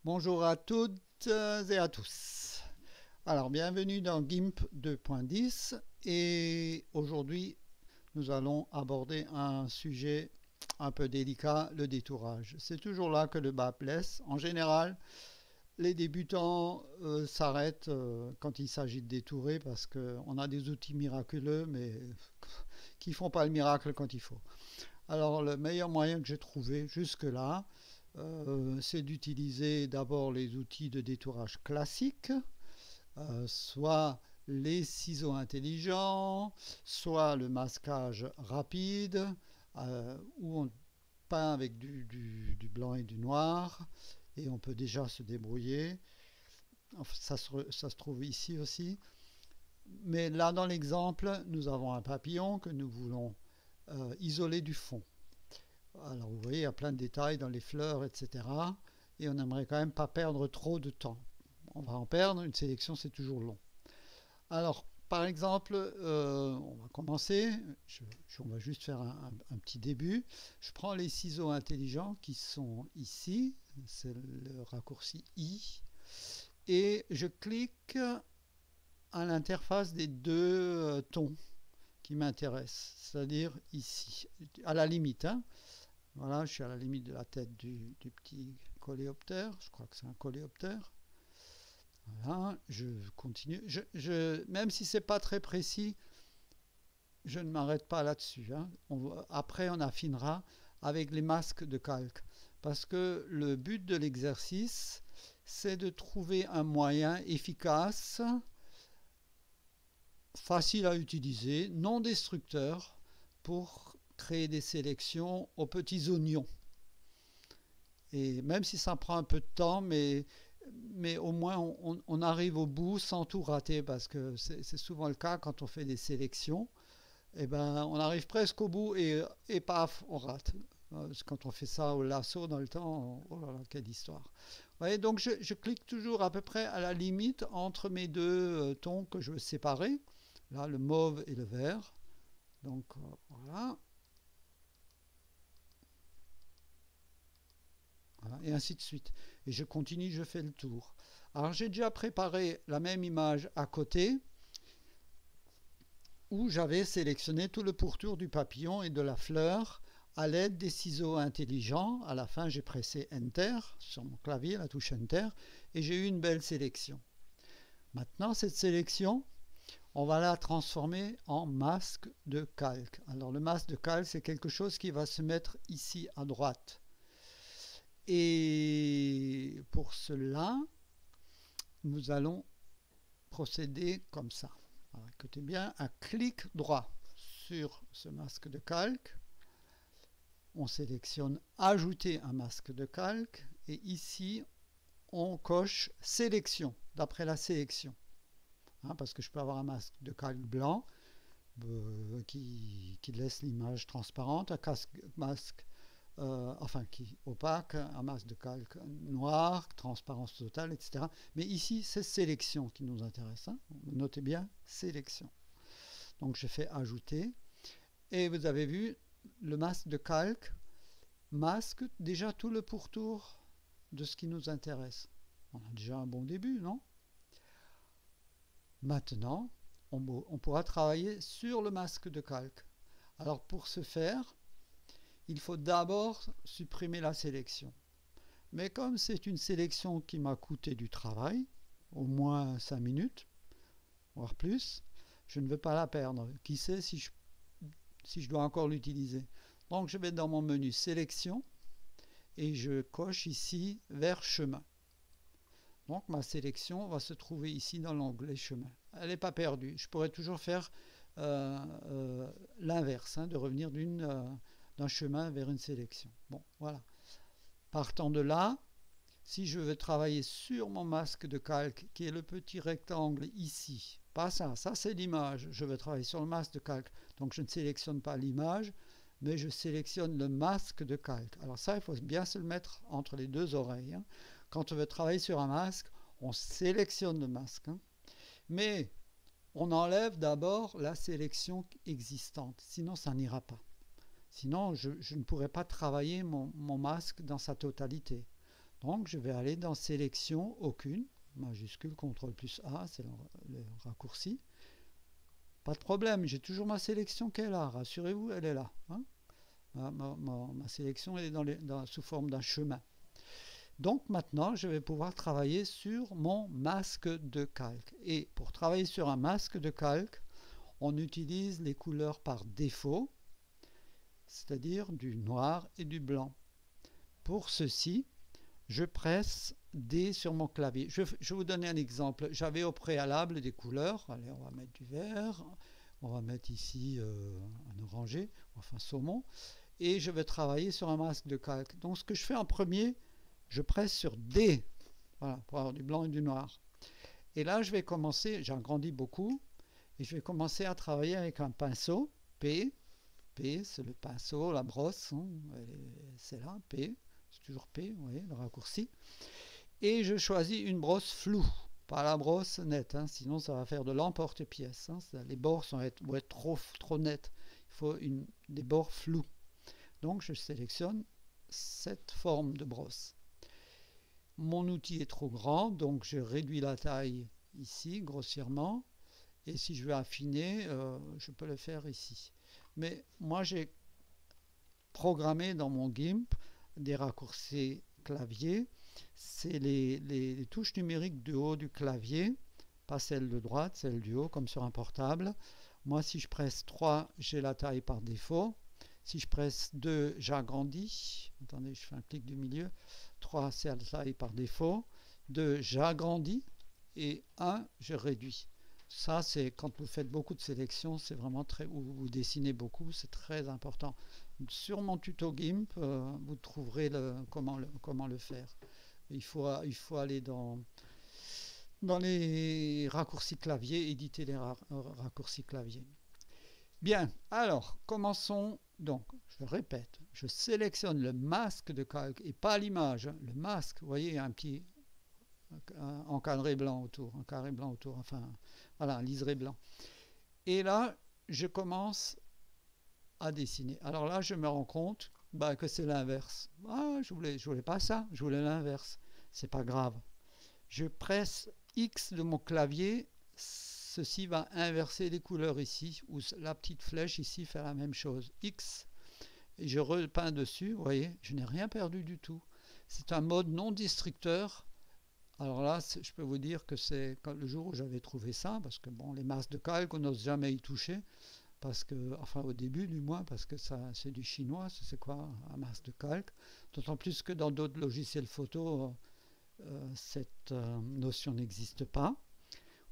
Bonjour à toutes et à tous. Alors, bienvenue dans GIMP 2.10 et aujourd'hui, nous allons aborder un sujet un peu délicat, le détourage. C'est toujours là que le bas blesse. En général, les débutants s'arrêtent quand il s'agit de détourer parce qu'on a des outils miraculeux, mais qui font pas le miracle quand il faut. Alors, le meilleur moyen que j'ai trouvé jusque-là, c'est d'utiliser d'abord les outils de détourage classiques, soit les ciseaux intelligents, soit le masquage rapide, où on peint avec du blanc et du noir, et on peut déjà se débrouiller. Enfin, ça se trouve ici aussi. Mais là, dans l'exemple, nous avons un papillon que nous voulons isoler du fond. Alors vous voyez, il y a plein de détails dans les fleurs, etc. Et on n'aimerait quand même pas perdre trop de temps. On va en perdre, une sélection c'est toujours long. Alors, par exemple, on va commencer, on va juste faire un petit début. Je prends les ciseaux intelligents qui sont ici, c'est le raccourci I, et je clique à l'interface des deux tons qui m'intéressent, c'est-à-dire ici, à la limite, hein. Voilà, je suis à la limite de la tête du petit coléoptère. Je crois que c'est un coléoptère. Voilà, je continue. Même si c'est pas très précis, je ne m'arrête pas là-dessus, hein. Après, on affinera avec les masques de calque. Parce que le but de l'exercice, c'est de trouver un moyen efficace, facile à utiliser, non destructeur, pour créer des sélections aux petits oignons. Et même si ça prend un peu de temps, mais au moins on arrive au bout sans tout rater, parce que c'est souvent le cas quand on fait des sélections. Et ben, on arrive presque au bout et paf, on rate. Quand on fait ça au lasso dans le temps, oh là là, quelle histoire. Vous voyez, donc je clique toujours à peu près à la limite entre mes deux tons que je veux séparer. Là, le mauve et le vert. Donc voilà. Voilà, et ainsi de suite. Et je continue, je fais le tour. Alors j'ai déjà préparé la même image à côté où j'avais sélectionné tout le pourtour du papillon et de la fleur à l'aide des ciseaux intelligents. À la fin, j'ai pressé Enter sur mon clavier, la touche Enter, et j'ai eu une belle sélection. Maintenant, cette sélection, on va la transformer en masque de calque. Alors le masque de calque, c'est quelque chose qui va se mettre ici à droite. Et pour cela, nous allons procéder comme ça. Alors, écoutez bien, un clic droit sur ce masque de calque. On sélectionne Ajouter un masque de calque. Et ici, on coche Sélection, d'après la sélection. Hein, parce que je peux avoir un masque de calque blanc qui laisse l'image transparente, un masque qui opaque, un masque de calque noir, transparence totale, etc. Mais ici, c'est sélection qui nous intéresse, hein. Notez bien, sélection. Donc je fais ajouter. Et vous avez vu, le masque de calque masque déjà tout le pourtour de ce qui nous intéresse. On a déjà un bon début, non? Maintenant, on pourra travailler sur le masque de calque. Alors pour ce faire, il faut d'abord supprimer la sélection. Mais comme c'est une sélection qui m'a coûté du travail, au moins 5 minutes, voire plus, je ne veux pas la perdre. Qui sait si je dois encore l'utiliser. Donc je vais dans mon menu sélection et je coche ici vers chemin. Donc ma sélection va se trouver ici dans l'onglet chemin. Elle n'est pas perdue. Je pourrais toujours faire l'inverse, hein, de revenir d'un chemin vers une sélection. Bon, voilà. Partant de là, si je veux travailler sur mon masque de calque, qui est le petit rectangle ici, pas ça, ça c'est l'image, je veux travailler sur le masque de calque, donc je ne sélectionne pas l'image, mais je sélectionne le masque de calque. Alors ça, il faut bien se le mettre entre les deux oreilles, hein. Quand on veut travailler sur un masque, on sélectionne le masque, hein. Mais on enlève d'abord la sélection existante, sinon ça n'ira pas. Sinon, je ne pourrais pas travailler mon masque dans sa totalité. Donc je vais aller dans sélection aucune, majuscule CTRL plus A, c'est le raccourci. Pas de problème, j'ai toujours ma sélection qui est là, rassurez-vous, elle est là. Hein. Ma sélection est sous forme d'un chemin. Donc maintenant, je vais pouvoir travailler sur mon masque de calque. Et pour travailler sur un masque de calque, on utilise les couleurs par défaut, c'est-à-dire du noir et du blanc. Pour ceci, je presse D sur mon clavier. Je vais vous donner un exemple. J'avais au préalable des couleurs. Allez, on va mettre du vert. On va mettre ici un orangé, enfin saumon. Et je vais travailler sur un masque de calque. Donc ce que je fais en premier, je presse sur D. Voilà, pour avoir du blanc et du noir. Et là, je vais commencer, j'agrandis beaucoup, et je vais commencer à travailler avec un pinceau, P. P, c'est le pinceau, la brosse, hein, c'est là, P. C'est toujours P, vous voyez, le raccourci. Et je choisis une brosse floue, pas la brosse nette, hein, sinon ça va faire de l'emporte-pièce. Hein, les bords vont être trop nets. Il faut des bords flous. Donc je sélectionne cette forme de brosse. Mon outil est trop grand, donc je réduis la taille ici, grossièrement. Et si je veux affiner, je peux le faire ici. Mais moi j'ai programmé dans mon GIMP des raccourcis clavier, c'est les touches numériques du haut du clavier, pas celles de droite, celles du haut, comme sur un portable. Moi, si je presse 3, j'ai la taille par défaut. Si je presse 2, j'agrandis. Attendez, je fais un clic du milieu. 3, c'est la taille par défaut. 2, j'agrandis. Et 1, je réduis. Ça, c'est quand vous faites beaucoup de sélections, c'est vraiment ou vous dessinez beaucoup, c'est très important. Sur mon tuto GIMP, vous trouverez comment le faire. Il faut aller dans les raccourcis clavier, éditer les raccourcis clavier. Bien, alors, commençons. Donc, je répète, je sélectionne le masque de calque et pas l'image. Le masque, vous voyez, il y a un petit encadré blanc autour, un carré blanc autour, enfin, voilà, un liseré blanc. Et là, je commence à dessiner. Alors là, je me rends compte que c'est l'inverse. Ah, je voulais pas ça, je voulais l'inverse. C'est pas grave. Je presse X de mon clavier, ceci va inverser les couleurs ici, ou la petite flèche ici fait la même chose. X, et je repeins dessus, vous voyez, je n'ai rien perdu du tout. C'est un mode non destructeur. Alors là, je peux vous dire que c'est le jour où j'avais trouvé ça, parce que bon, les masques de calque, on n'ose jamais y toucher, parce que, enfin au début du moins, parce que ça c'est du chinois, c'est quoi un masque de calque, d'autant plus que dans d'autres logiciels photo, cette notion n'existe pas.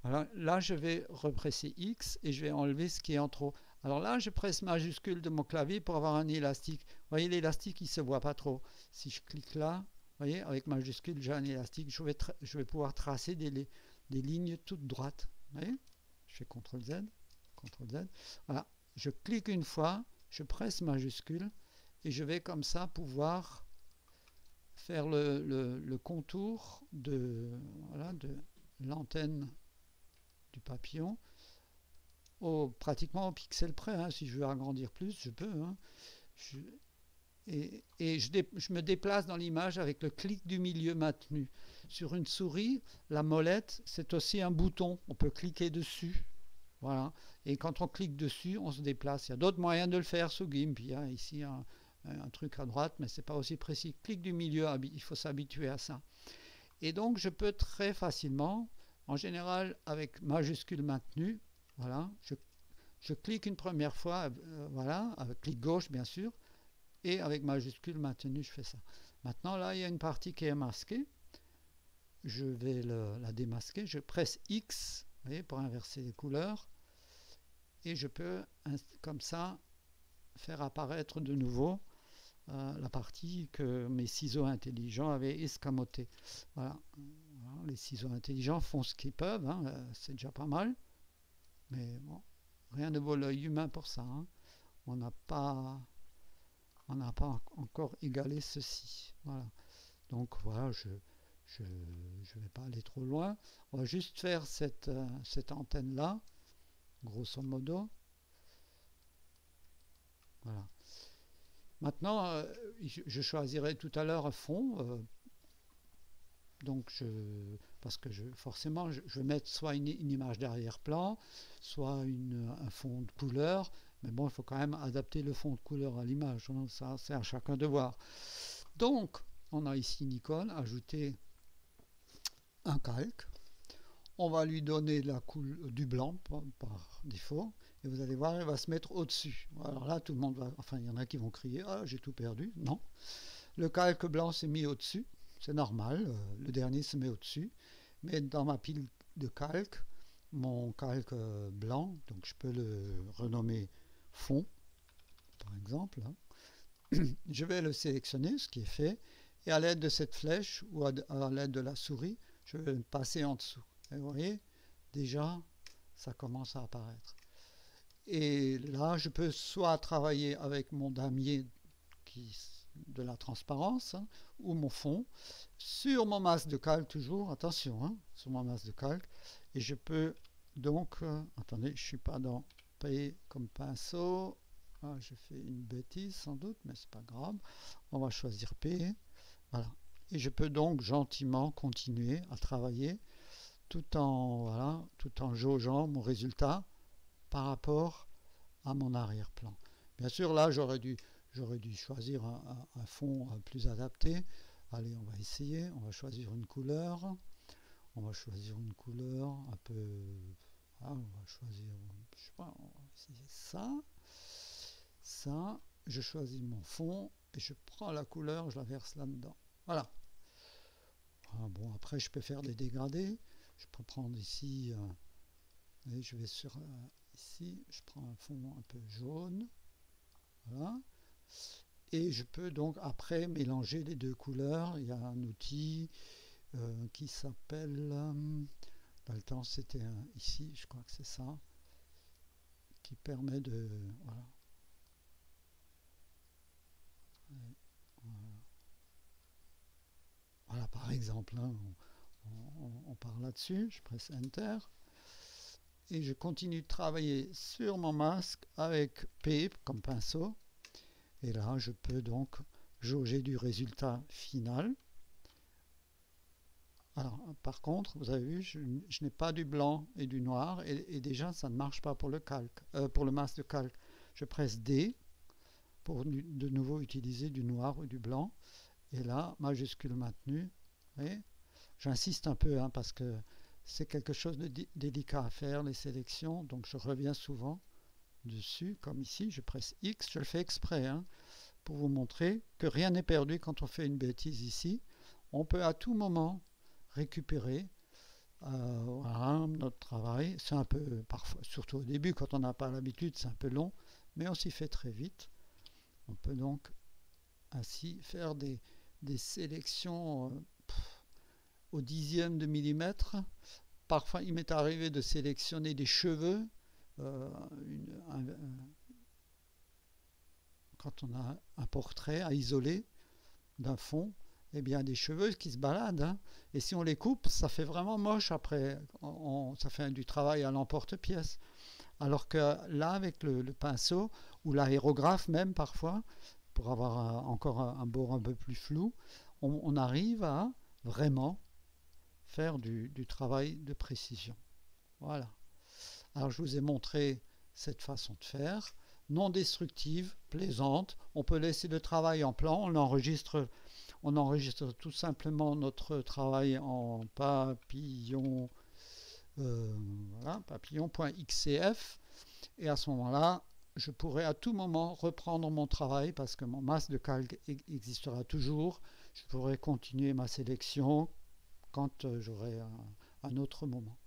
Voilà, là je vais represser X et je vais enlever ce qui est en trop. Alors là, je presse majuscule de mon clavier pour avoir un élastique. Vous voyez, l'élastique, il ne se voit pas trop. Si je clique là, vous voyez, avec majuscule, j'ai un élastique. Je vais pouvoir tracer des lignes toutes droites. Vous voyez, je fais CTRL Z, CTRL Z. Voilà, je clique une fois, je presse majuscule et je vais comme ça pouvoir faire le contour de l'antenne du papillon pratiquement au pixel près. Hein. Si je veux agrandir plus, je peux. Hein. Je me déplace dans l'image avec le clic du milieu maintenu. Sur une souris, la molette, c'est aussi un bouton. On peut cliquer dessus. Voilà. Et quand on clique dessus, on se déplace. Il y a d'autres moyens de le faire sous GIMP. Il y a ici un truc à droite, mais ce n'est pas aussi précis. Clic du milieu, il faut s'habituer à ça. Et donc, je peux très facilement, en général avec majuscule maintenu, voilà, je clique une première fois, voilà, avec clic gauche bien sûr, et avec majuscule maintenu, je fais ça. Maintenant, là, il y a une partie qui est masquée. Je vais la démasquer. Je presse X, vous voyez, pour inverser les couleurs. Et je peux, comme ça, faire apparaître de nouveau la partie que mes ciseaux intelligents avaient escamotée. Voilà. Voilà, les ciseaux intelligents font ce qu'ils peuvent, hein, c'est déjà pas mal. Mais bon, rien ne vaut l'œil humain pour ça. Hein. On n'a pas encore égalé ceci. Voilà. Donc voilà, je vais pas aller trop loin. On va juste faire cette antenne-là, grosso modo. Voilà. Maintenant, je choisirai tout à l'heure un fond. Donc parce que forcément je vais mettre soit une image d'arrière-plan, soit un fond de couleur, mais bon, il faut quand même adapter le fond de couleur à l'image, hein. Ça c'est à chacun de voir. Donc on a ici Nikon, ajouter un calque. On va lui donner du blanc par défaut, et vous allez voir, il va se mettre au-dessus. Alors là, tout le monde va, enfin, il y en a qui vont crier, ah, j'ai tout perdu. Non, le calque blanc s'est mis au-dessus, c'est normal, le dernier se met au-dessus, mais dans ma pile de calque, mon calque blanc, donc je peux le renommer fond, par exemple, hein. Je vais le sélectionner, ce qui est fait, et à l'aide de cette flèche ou à l'aide de la souris, je vais le passer en dessous. Et vous voyez, déjà, ça commence à apparaître. Et là, je peux soit travailler avec mon damier de la transparence, hein, ou mon fond, sur mon masque de calque toujours, attention, hein, sur mon masque de calque, et je peux donc, attendez, je ne suis pas dans payer comme pinceau, ah, j'ai fait une bêtise sans doute, mais c'est pas grave, on va choisir P, voilà, et je peux donc gentiment continuer à travailler tout en jaugeant mon résultat par rapport à mon arrière-plan. Bien sûr, là, j'aurais dû choisir un fond plus adapté. Allez, on va essayer. On va choisir une couleur. On va choisir une couleur un peu... Ah, on va choisir... Je sais pas, on va essayer ça. Ça. Je choisis mon fond et je prends la couleur, je la verse là-dedans. Voilà. Ah, bon, après, je peux faire des dégradés. Je peux prendre ici... et je vais sur... ici, je prends un fond un peu jaune. Voilà. Et je peux donc après mélanger les deux couleurs. Il y a un outil qui s'appelle, dans le temps c'était ici, je crois que c'est ça, qui permet de... Voilà. Voilà, par exemple, hein, on part là-dessus, je presse Enter. Et je continue de travailler sur mon masque avec P comme pinceau. Et là, je peux donc jauger du résultat final. Alors, par contre, vous avez vu, je n'ai pas du blanc et du noir, et déjà, ça ne marche pas pour le calque, pour le masque de calque. Je presse D pour de nouveau utiliser du noir ou du blanc. Et là, majuscule maintenue. J'insiste un peu, hein, parce que c'est quelque chose de délicat à faire, les sélections, donc je reviens souvent dessus, comme ici, je presse X, je le fais exprès, hein, pour vous montrer que rien n'est perdu quand on fait une bêtise ici. On peut à tout moment récupérer voilà, notre travail. C'est un peu, parfois, surtout au début, quand on n'a pas l'habitude, c'est un peu long, mais on s'y fait très vite. On peut donc ainsi faire des sélections au dixième de millimètre. Parfois, il m'est arrivé de sélectionner des cheveux. Quand on a un portrait à isoler d'un fond, eh bien des cheveux qui se baladent, hein. Et si on les coupe, ça fait vraiment moche après. Ça fait du travail à l'emporte-pièce. Alors que là, avec le pinceau, ou l'aérographe même parfois, pour avoir encore un bord un peu plus flou, on arrive à vraiment faire du travail de précision. Voilà. Alors je vous ai montré cette façon de faire, non destructive, plaisante. On peut laisser le travail en plan, on enregistre tout simplement notre travail en papillon, voilà, papillon.xcf, et à ce moment-là, je pourrai à tout moment reprendre mon travail parce que mon masque de calque existera toujours. Je pourrai continuer ma sélection quand j'aurai un autre moment.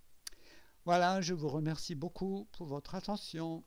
Voilà, je vous remercie beaucoup pour votre attention.